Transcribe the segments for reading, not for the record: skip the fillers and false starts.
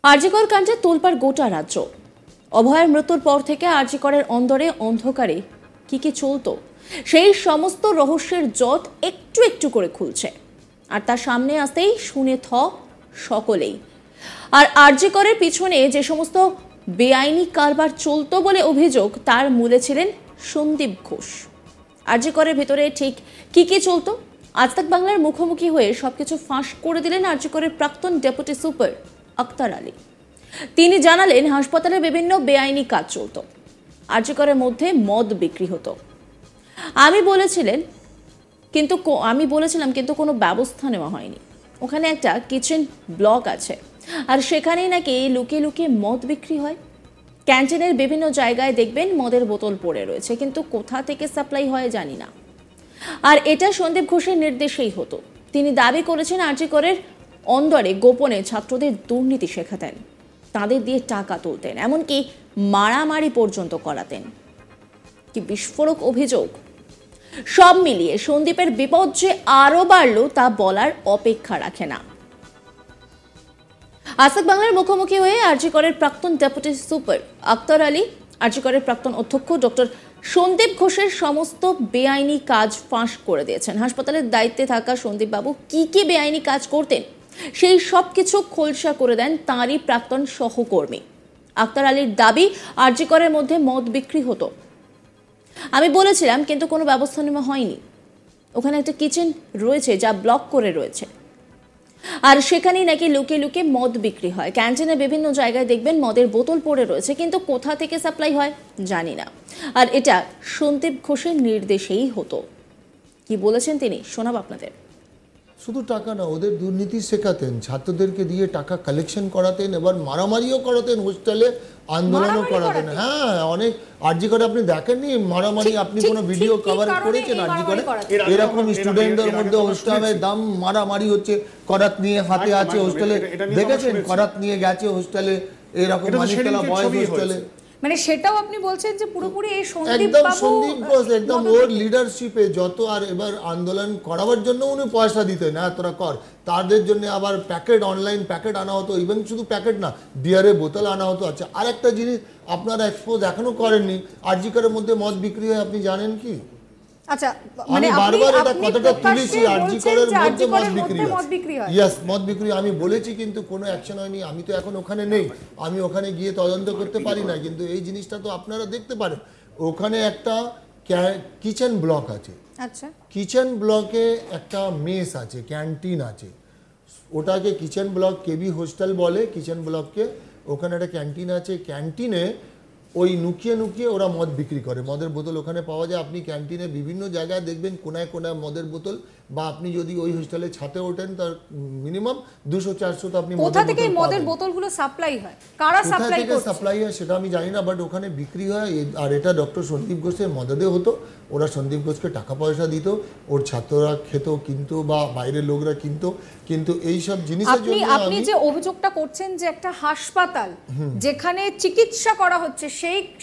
আরজিকর কাণ্ডে তোলপাড় গোটা রাজ্য। অভয়ের মৃত্যুর পর থেকে আরজিকরের অন্দরে অন্ধকারে কি চলতো সেই সমস্ত রহস্যের জট একটু একটু করে খুলছে, আর তার সামনে আসতেই শুনে সকলেই। আর আরজিকরের পিছনে যে সমস্ত বেআইনি কারবার চলতো বলে অভিযোগ, তার মূলে ছিলেন সন্দীপ ঘোষ। আরজিকরের ভেতরে ঠিক কি চলতো, আজ তাক বাংলার মুখোমুখি হয়ে সবকিছু ফাঁস করে দিলেন আরজিকরের প্রাক্তন ডেপুটি সুপার আক্তার আলী। তিনি জানালেন হাসপাতালে বিভিন্ন বেআইনি কাজ চলত, আরজিকরের মধ্যে মদ বিক্রি হতো। আমি বলেছিলাম কিন্তু কোনো ব্যবস্থা নেওয়া হয়নি। ওখানে একটা কিচেন ব্লক আছে, আর সেখানেই নাকি লুকিয়ে লুকিয়ে মদ বিক্রি হয়। ক্যান্টিনের বিভিন্ন জায়গায় দেখবেন মদের বোতল পড়ে রয়েছে, কিন্তু কোথা থেকে সাপ্লাই হয় জানি না। আর এটা সন্দীপ ঘোষের নির্দেশেই হতো। তিনি দাবি করেছেন আরজিকরের অন্দরে গোপনে ছাত্রদের দুর্নীতি শেখাতেন, তাদের দিয়ে টাকা তুলতেন, এমনকি মারামারি পর্যন্ত করাতেন। কি বিস্ফোরক অভিযোগ! সব মিলিয়ে সন্দীপের বিপদ যে আরো বাড়লো তা বলার অপেক্ষা রাখে না। আজ তাক বাংলার মুখোমুখি হয়ে আরজিকরের প্রাক্তন ডেপুটি সুপার আক্তার আলী আরজিকরের প্রাক্তন অধ্যক্ষ ডক্টর সন্দীপ ঘোষের সমস্ত বেআইনি কাজ ফাঁস করে দিয়েছেন। হাসপাতালের দায়িত্বে থাকা সন্দীপ বাবু কি বেআইনি কাজ করতেন সেই সব কিছু খোলসা করে দেন তাঁরই প্রাক্তন সহকর্মী। আক্তার আলীর দাবি, আরজিকরের মধ্যে মদ বিক্রি হতো। আমি বলেছিলাম কিন্তু কোনো ব্যবস্থা নেওয়া হয়নি। ওখানে একটা কিচেন রয়েছে যা ব্লক করে রয়েছে, আর সেখানেই নাকি লুকিয়ে লুকিয়ে মদ বিক্রি হয়। ক্যান্টিনে বিভিন্ন জায়গায় দেখবেন মদের বোতল পড়ে রয়েছে, কিন্তু কোথা থেকে সাপ্লাই হয় জানি না। আর এটা সন্দীপ ঘোষের নির্দেশেই হতো। কি বলেছেন তিনি, শোনাব আপনাদের। শুধু টাকা না, ওদের দুর্নীতি শেখাতেন, ছাত্রদেরকে দিয়ে টাকা কালেকশন করাতেন, এবার মারামারিও করাতেন, হোস্টেলে আন্দোলনও করাতেন। হ্যাঁ, অনেক আরজিকরে আপনি দেখেননি মারামারি? আপনি কোনো ভিডিও কভার করেছেন আরজিকরে? এরকম স্টুডেন্টদের মধ্যে হোস্টেলে দাম মারামারি হচ্ছে, করাত নিয়ে হাতে আছে হোস্টেলে, দেখেছেন? করাত নিয়ে গেছে হোস্টেলে, এরকম মানিকতলা বয়েজ হোস্টেলে। মানে সেটাও আপনি বলছেন যে পুরোপুরি এই সন্দীপ ঘোষ একদম ওর লিডারশিপে যত। আর এবার আন্দোলন করাবার জন্য উনি পয়সা দিতেন, না তোরা কর। তাদের জন্য আবার প্যাকেট, অনলাইন প্যাকেট আনা হতো, ইভেন শুধু প্যাকেট না, বিয়ারের বোতল আনা হতো। আচ্ছা, আর একটা জিনিস আপনারা এক্সপোজ এখনো করেননি, আরজিকরের মধ্যে মদ বিক্রি হয়, আপনি জানেন কি? আচ্ছা, মানে বারবার এটা কতটা তুলেছি, আরজিকরের মধ্যে মদ বিক্রি হয়। ইয়েস, মদ বিক্রি আমি বলেছি, কিন্তু কোনো অ্যাকশন হয়নি। আমি তো এখন ওখানে নেই, আমি ওখানে গিয়ে তদন্ত করতে পারি না, কিন্তু এই জিনিসটা তো আপনারা দেখতে পারেন। ওখানে একটা কিচেন ব্লক আছে। আচ্ছা, কিচেন ব্লকে একটা মেস আছে, ক্যান্টিন আছে। ওটাকে কিচেন ব্লক কেবি হোস্টেল বলে কিচেন ব্লককে। ওখানে একটা ক্যান্টিন আছে। ক্যান্টিনে ওই লুকিয়ে ওরা মদ বিক্রি করে, মদের বোতল ওখানে পাওয়া যায়। আপনি ক্যান্টিনে বিভিন্ন জায়গায় দেখবেন কোনায় মদের বোতল, বা আপনি যদি ওই হোস্টেলে ছাতে ওঠেন তার মিনিমাম 200-400 তো আপনি কোথা থেকে মদের বোতলগুলো সাপ্লাই হয়, কারা সাপ্লাই করছে, সাপ্লাই হয় সেটা আমি জানি না, বাট ওখানে বিক্রি হয়। আর এটা ডক্টর সন্দীপ ঘোষের মদদে হতো। ওরা সন্দীপ ঘোষকে টাকা পয়সা দিত, ওর ছাত্ররা খেত কিন্তু, বা বাইরের লোকরা কিনতো। কিন্তু এই সব জিনিসের জন্য আপনি যে অভিযোগটা করছেন যে একটা হাসপাতাল যেখানে চিকিৎসা করা হচ্ছে,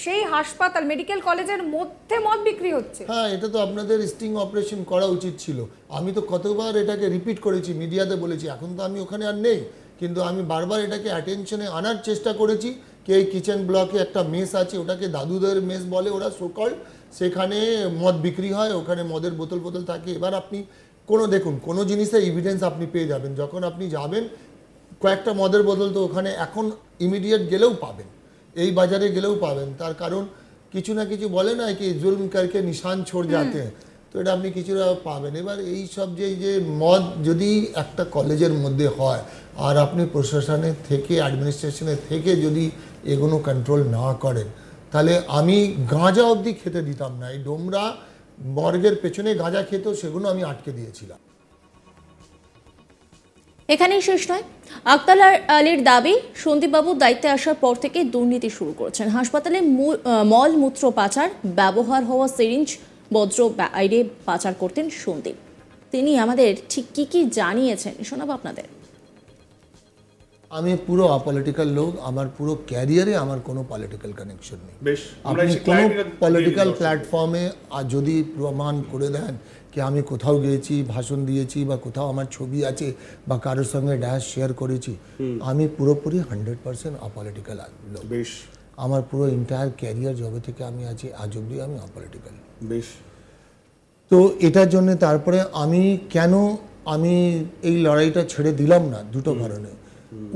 সেই হাসপাতাল মেডিকেল কলেজের মধ্যে মদ বিক্রি হচ্ছে। হ্যাঁ, এটা তো আপনাদের স্টিং অপারেশন করা উচিত ছিল। আমি তো কতবার এটাকে রিপিট করেছি, মিডিয়াতে বলেছি। এখন তো আমি ওখানে আর নেই, কিন্তু আমি বারবার এটাকে অ্যাটেনশনে আনার চেষ্টা করেছি কি এই কিচেন ব্লকে একটা মেস আছে, ওটাকে দাদুদের মেস বলে ওরা সোকল। সেখানে মদ বিক্রি হয়, ওখানে মদের বোতল থাকে। এবার আপনি দেখুন কোনো জিনিসের এভিডেন্স আপনি পেয়ে যাবেন। যখন আপনি যাবেন, কয়েকটা মদের বোতল তো ওখানে এখন ইমিডিয়েট গেলেও পাবেন, এই বাজারে গেলেও পাবেন। তার কারণ কিছু না কিছু বলে না কি জুলম করকে নিশান ছোড় যাতে, তো এটা আপনি কিছুটা পাবেন। এবার এই সব যে মদ যদি একটা কলেজের মধ্যে হয়, আর আপনি প্রশাসনের থেকে, অ্যাডমিনিস্ট্রেশনের থেকে যদি এগুলো কন্ট্রোল না করেন, তাহলে আমি গাঁজা অবধি খেতে দিতাম না। এই ডোমরা মর্গের পেছনে গাঁজা খেত, সেগুলো আমি আটকে দিয়েছিলাম। এখানেই শেষ নয়। আক্তার আলীর দাবি, সন্দীপবাবু দায়িত্বে আসার পর থেকে দুর্নীতি শুরু করেছেন। হাসপাতালে মল মূত্র পাচার, ব্যবহার হওয়া সিরিঞ্জ বজ্র বাইরে পাচার করতেন সন্দীপ। তিনি আমাদের ঠিক কি জানিয়েছেন শোনাবো আপনাদের। আমি পুরো অপলিটিক্যাল লোক, আমার পুরো ক্যারিয়ারে আমার কোনো পলিটিক্যাল কানেকশন নেই। আপনি কোনো পলিটিক্যাল প্ল্যাটফর্মে যদি প্রমাণ করে দেন কি কি আমি কোথাও গিয়েছি, ভাষণ দিয়েছি, বা কোথাও আমার ছবি আছে, বা কারোর সঙ্গে ড্যাশ শেয়ার করেছি। আমি পুরোপুরি 100% অপলিটিক্যাল লোক। বেশ। আমার পুরো এন্টায়ার ক্যারিয়ার যবে থেকে আমি আছি আজ অব্দি আমি অপলিটিক্যাল। বেশ। তো এটার জন্য তারপরে আমি এই লড়াইটা ছেড়ে দিলাম না দুটো কারণে।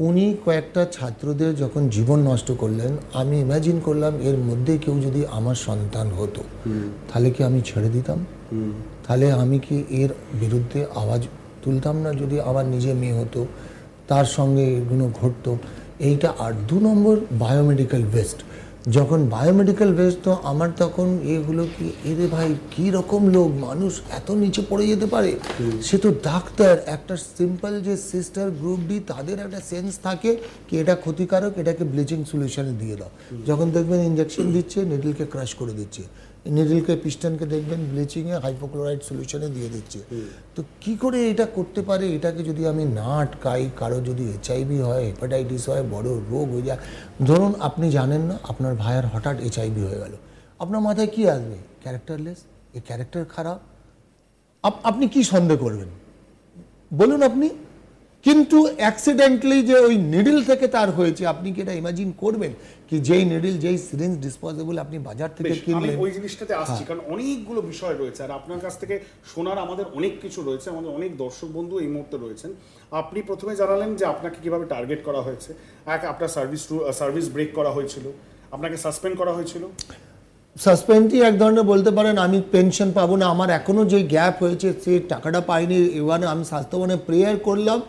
উনি কয়েকটা ছাত্রদের যখন জীবন নষ্ট করলেন, আমি ইমাজিন করলাম এর মধ্যে কেউ যদি আমার সন্তান হতো তাহলে কি আমি ছেড়ে দিতাম? তাহলে আমি কি এর বিরুদ্ধে আওয়াজ তুলতাম না? যদি আমার নিজে মেয়ে হতো, তার সঙ্গে এগুলো ঘটতো। এইটা। আর 2 নম্বর, বায়োমেডিক্যাল ওয়েস্ট। যখন বায়োমেডিক্যাল ওয়েস্ট, তো আমার তখন এগুলো কি, এরে ভাই কী রকম লোক, মানুষ এত নিচে পড়ে যেতে পারে? সে তো ডাক্তার, একটা সিম্পল যে সিস্টার গ্রুপ ডি, তাদের একটা সেন্স থাকে কি এটা ক্ষতিকারক, এটাকে ব্লিচিং সলিউশনে দিয়ে দাও। যখন দেখবেন ইঞ্জেকশন দিচ্ছে, নিডলকে ক্রাশ করে দিচ্ছে, নিডলকে পিস্টনকে দেখবেন ব্লিচিংয়ে হাইপোক্লোরাইড সলিউশনে দিয়ে দিচ্ছে। তো কি করে এটা করতে পারে? এটাকে যদি আমি না আটকাই, কারো যদি HIV হয়, হেপাটাইটিস হয়, বড় রোগ হয়ে যায়। ধরুন আপনি জানেন না, আপনার ভাইয়ের হঠাৎ HIV হয়ে গেল, আপনার মাথায় কি আসবে? ক্যারেক্টারলেস, এ ক্যারেক্টার খারাপ। আপনি কি সন্দেহ করবেন বলুন আপনি? কিন্তু অ্যাক্সিডেন্টলি যে ওই নিডল থেকে তার হয়েছে, আপনি কি এটা ইমাজিন করবেন কি যেই নিডল, যেই সিরিঞ্জ ডিসপোজেবল আপনি বাজার থেকে কিনলেন? আমি ওই জিনিসটাতে আসছি, কারণ অনেকগুলো বিষয় রয়েছে আর আপনার কাছ থেকে শোনার আমাদের অনেক কিছু রয়েছে। আমাদের অনেক দর্শক বন্ধু এই মুহূর্তে রয়েছেন। আপনি প্রথমে জানালেন যে আপনাকে কিভাবে টার্গেট করা হয়েছে, আপনার সার্ভিস ব্রেক করা হয়েছিল, আপনাকে সাসপেন্ড করা হয়েছিল। সাসপেন্ডই এক ধরনের বলতে পারেন। আমি পেনশন পাবো না, আমার এখনো যে গ্যাপ হয়েছে সেই টাকাটা পাইনি। এবার আমি স্বাস্থ্যবনে প্রেয়ার করলাম,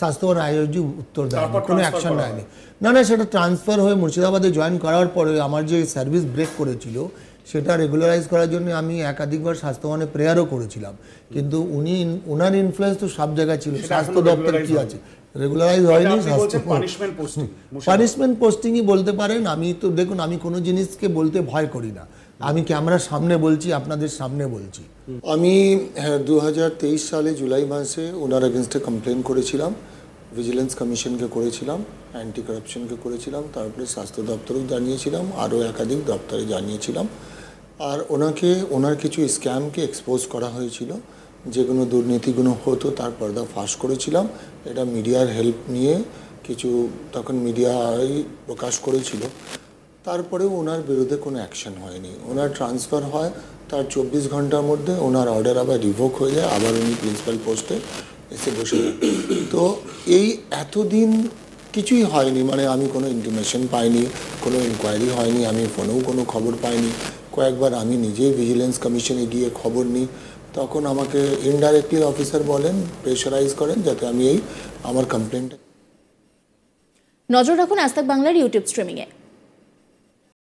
স্বাস্থ্যবন আইওজি উত্তর দেয়নি, কোনো অ্যাকশন নেয়নি। না, সেটা ট্রান্সফার হয়ে মুর্শিদাবাদে জয়েন করার পরে আমার যে সার্ভিস ব্রেক করেছিল সেটা রেগুলারাইজ করার জন্য আমি একাধিকবার স্বাস্থ্যবনে প্রেয়ারও করেছিলাম। কিন্তু ওনার ইনফ্লুয়েন্স তো সব জায়গায় ছিল। স্বাস্থ্য দপ্তর কি আছে, রেগুলারাইজ হয়নি। পানিশমেন্ট পোস্টিংই বলতে পারেন। আমি তো দেখুন, আমি কোনো জিনিসকে বলতে ভয় করি না। আমি ক্যামেরার সামনে বলছি, আপনাদের সামনে বলছি। আমি 2023 সালে জুলাই মাসে ওনার এগেনস্টে কমপ্লেন করেছিলাম, ভিজিলেন্স কমিশনকে করেছিলাম, অ্যান্টি কারাপশনকে করেছিলাম, তারপরে স্বাস্থ্য দপ্তরেও জানিয়েছিলাম, আরও একাধিক দপ্তরে জানিয়েছিলাম। আর ওনার কিছু স্ক্যামকে এক্সপোজ করা হয়েছিল, যেগুলো দুর্নীতিগুলো হতো তার পর্দা ফাঁস করেছিলাম। এটা মিডিয়ার হেল্প নিয়ে কিছু তখন মিডিয়ায় প্রকাশ করেছিল। তারপরেও ওনার বিরুদ্ধে কোনো অ্যাকশন হয়নি। ওনার ট্রান্সফার হয়, তার 24 ঘন্টার মধ্যে ওনার অর্ডার আবার রিভোক হয়ে যায়, আবার উনি প্রিন্সিপাল পোস্টে এসে বসে যান। তো এই এতদিন কিছুই হয়নি, মানে আমি কোনো ইন্টিমেশন পাইনি, কোনো ইনকোয়ারি হয়নি, আমি ফোনেও কোনো খবর পাইনি। কয়েকবার আমি নিজেই ভিজিলেন্স কমিশনে গিয়ে খবর নিই, তখন আমাকে ইনডাইরেক্টলি অফিসার বলেন, প্রেশারাইজ করেন যাতে আমি আমার কমপ্লেনটা। নজর রাখুন আজ তাক বাংলার ইউটিউব স্ট্রিমিংয়ে।